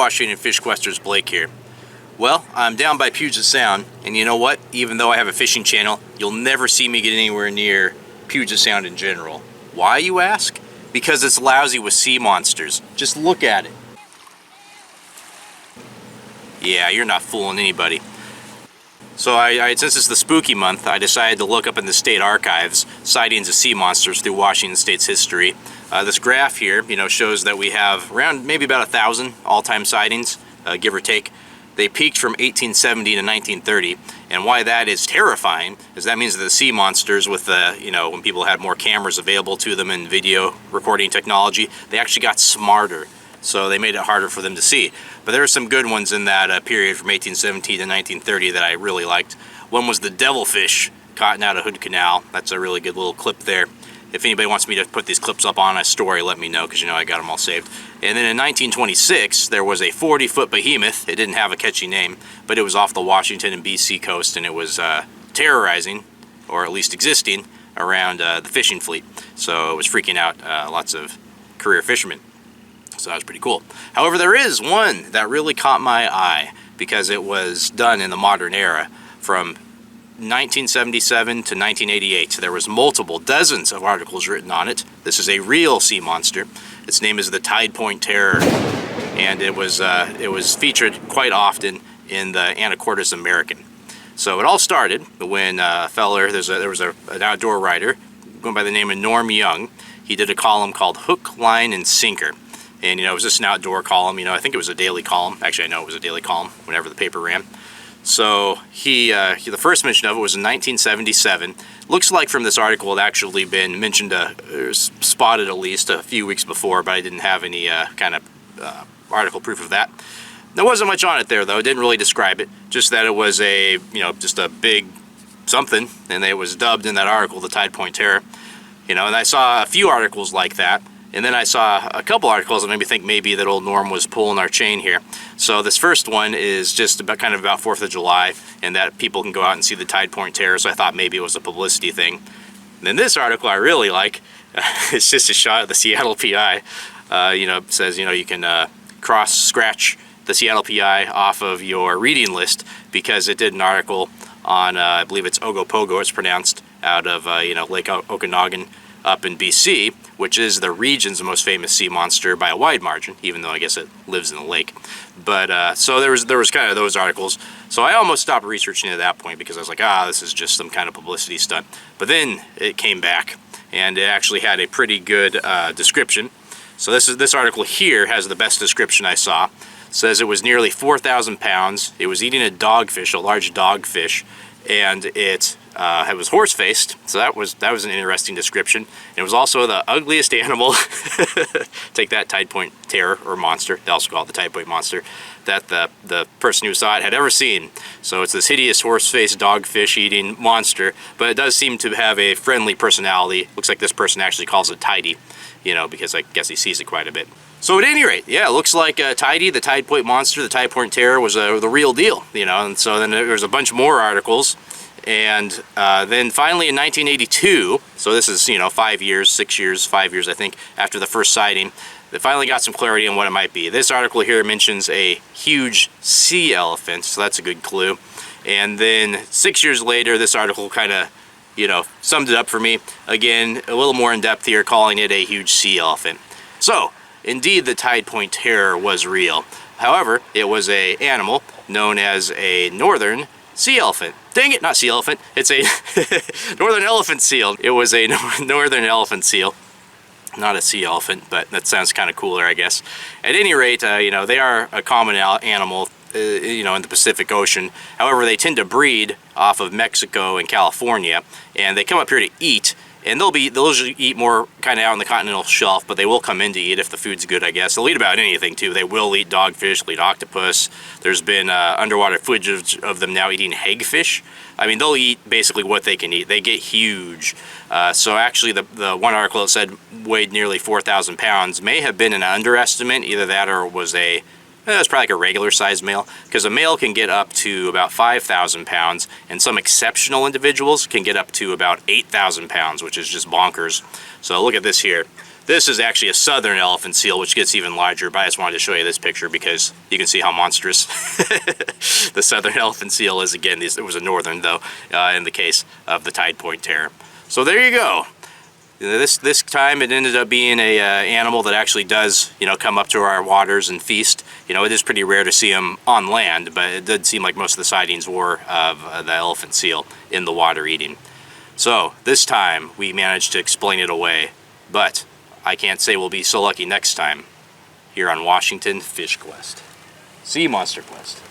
Washington Fish Questers Blake here. Well, I'm down by Puget Sound, and you know what? Even though I have a fishing channel, you'll never see me get anywhere near Puget Sound in general. Why, you ask? Because it's lousy with sea monsters. Just look at it. Yeah, you're not fooling anybody. So since it's the spooky month, I decided to look up in the state archives sightings of sea monsters through Washington State's history. This graph here, shows that we have around maybe about 1,000 all-time sightings, give or take. They peaked from 1870 to 1930, and why that is terrifying is that means that the sea monsters, with when people had more cameras available to them and video recording technology, they actually got smarter. So they made it harder for them to see. But there are some good ones in that period from 1817 to 1930 that I really liked. One was the devilfish caught out of Hood Canal. That's a really good little clip there. If anybody wants me to put these clips up on a story, let me know, because I got them all saved. And then in 1926, there was a 40-foot behemoth. It didn't have a catchy name, but it was off the Washington and BC coast, and it was terrorizing, or at least existing, around the fishing fleet. So it was freaking out lots of career fishermen. So that was pretty cool. However, there is one that really caught my eye because it was done in the modern era from 1977 to 1988. So there was dozens of articles written on it. This is a real sea monster. Its name is the TIDEPOINT Terror, and it was featured quite often in the Anacortes American. So it all started when a feller, there was an outdoor writer going by the name of Norm Young. He did a column called Hook, Line, and Sinker. And, it was just an outdoor column. I think it was a daily column. Actually, I know it was a daily column whenever the paper ran. So the first mention of it was in 1977. Looks like from this article it actually been mentioned, spotted at least a few weeks before, but I didn't have any kind of article proof of that. There wasn't much on it there, though. It didn't really describe it. Just that it was just a big something, and it was dubbed in that article the TIDEPOINT Terror. And I saw a few articles like that. And then I saw a couple articles that made me think maybe that old Norm was pulling our chain here. So this first one is just about 4th of July, and that people can go out and see the TIDEPOINT Terror, so I thought maybe it was a publicity thing. And then this article I really like. It's just a shot of the Seattle PI. It says, you can scratch the Seattle PI off of your reading list because it did an article on, I believe it's Ogopogo, it's pronounced, out of, Lake Okanagan up in BC, which is the region's most famous sea monster by a wide margin, even though I guess it lives in the lake. But so there was kind of those articles. So I almost stopped researching at that point because I was like, this is just some kind of publicity stunt. But then it came back, and it actually had a pretty good description. So this article here has the best description I saw. It says it was nearly 4,000 pounds. It was eating a dogfish, a large dogfish, and it was horse-faced, so that was an interesting description. It was also the ugliest animal, take that TIDEPOINT Terror, or monster, they also call it the TIDEPOINT Monster, that the person who saw it had ever seen. So it's this hideous horse-faced dogfish-eating monster, but it does seem to have a friendly personality. Looks like this person actually calls it Tidy, because I guess he sees it quite a bit. So at any rate, yeah, it looks like Tidy, the TIDEPOINT Monster, the TIDEPOINT Terror was the real deal, and so then there's a bunch more articles. And then finally in 1982, so this is 5 years, 6 years, 5 years I think, after the first sighting, they finally got some clarity on what it might be. This article here mentions a huge sea elephant, so that's a good clue. And then 6 years later, this article kind of, summed it up for me. Again, a little more in depth here, calling it a huge sea elephant. So, indeed the TIDEPOINT Terror was real. However, it was an animal known as a northern sea elephant. Dang it, not sea elephant. It's a northern elephant seal. It was a northern elephant seal. Not a sea elephant, but that sounds kind of cooler, I guess. At any rate, they are a common animal, in the Pacific Ocean. However, they tend to breed off of Mexico and California, and they come up here to eat. And they'll usually eat more kind of out on the continental shelf, but they will come in to eat if the food's good, I guess. They'll eat about anything, too. They will eat dogfish, they'll eat octopus. There's been underwater footage of them now eating hagfish. I mean, they'll eat basically what they can eat. They get huge. So actually, the one article that said weighed nearly 4,000 pounds may have been an underestimate. Either that or it was it's probably like a regular sized male, because a male can get up to about 5,000 pounds, and some exceptional individuals can get up to about 8,000 pounds, which is just bonkers. So look at this here. This is actually a southern elephant seal, which gets even larger, but I just wanted to show you this picture because you can see how monstrous the southern elephant seal is. Again, it was a northern, though, in the case of the Tide Point Terror. So there you go. This time it ended up being a animal that actually does, come up to our waters and feast. It is pretty rare to see them on land, but it did seem like most of the sightings were of the elephant seal in the water eating. So this time we managed to explain it away, but I can't say we'll be so lucky next time here on Washington Fish Quest. Sea Monster Quest.